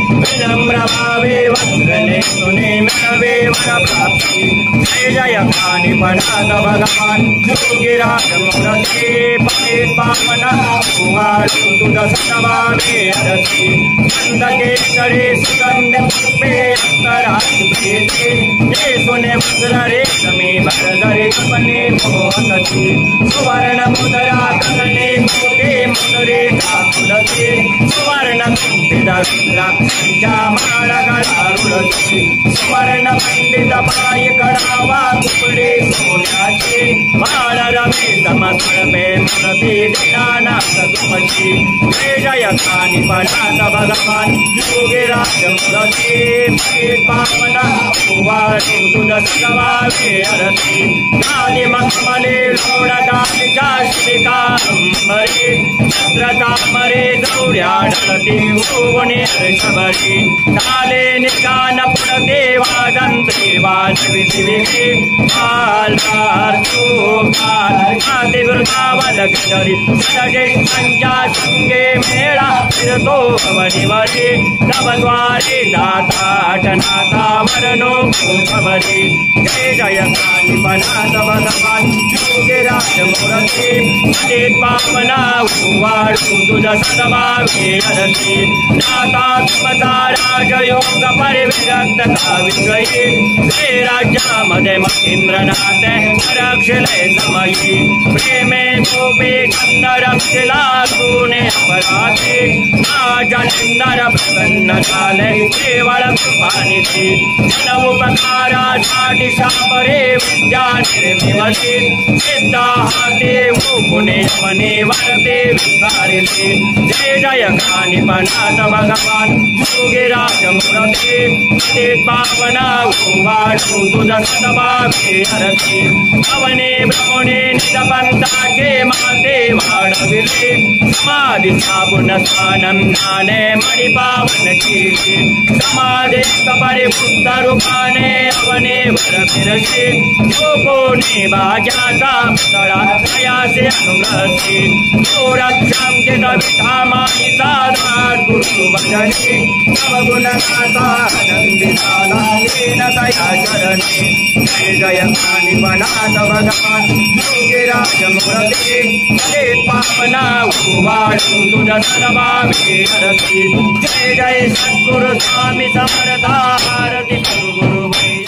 विनम्रभावे वस्त्रने सुने मेळवे वरप्राप्ति जय जय कानि पणात भगवान योगिराज मूर्ति पतित पावना कुमारू तुझ सतभावे अरसी नंदकेसरी सुगंध पुष्पे अंतरात्प्रीति ये सुने वज्र रेशमी भरधरे कपने मोहसती सुवर्ण मुद्रा करणे कोटे मुद्रे ठाकुरती सुवर्ण कुंभित रुद्राक्षांच्या माळा गळारुळती सुवर्ण पंडित पाय कडावा तुकडे सोन्याचे माळ रमे समतळपे मूर्ती दीनानाथ तुमची जय जय कानि पणात भगवान योगिराज मूर्ति पतित पावना कुमारू तुझ सतभावे अरसी काली मखमले लोण गालीच्या श्रीकांबरी छत्रतामरे जवळ्या ढळती ओवणे हर्षभरी काले निशान पुढते वाजंत्री वाजवी दिविके काल वृंदावन गजरी सज्जेष्ठांच्या संगे मेळा फिरतो भवनीवरी नवद्वारे जाता नाथा वरनो भवरी जय जय कानि पणात भगवान योगिराज मूर्ति पतित पावना कुमारू तुझ सतभावे अरसी नाथा तुमचा राजयोग परिविरक्त काविषयी श्री राज्यामध्ये महेंद्रनाथ रक्षले समयी प्रेमे गोपी छंद रक्षला गुणे अपराधी जलिंदर प्रसन्न झाले केवळ कृपानिधी जन उपकारासाठी शापरे विद्या निर्मिवती सिद्ध हाते गुणे मने वरते विस्तारिते जय जय कानि पणात भगवान योगिराज मूर्ति पतित पावना कुमारू तुझ सतभावे अरसी पवने भ्रमणे निजपंथाचे माते वाढविले समाधी स्थापन स्थानं ज्ञाने मणिपावन केले समाधे परिपुत्र रूपाने अवने वर फिरसे योगोने भाग्याचा पुतळा प्रयासे अनुग्रहसे जो रक्षांकित विधामानी साधार गुरु भजने नवगुण गाता आनंदी झाला येन तया चरणे जय जय कानि पणात भगवान योगिराज मूर्ति पतित पावना कुमारू तुझ सतभावे अरसी जय जय सद्गुरु स्वामी समर्थ आरती गुरु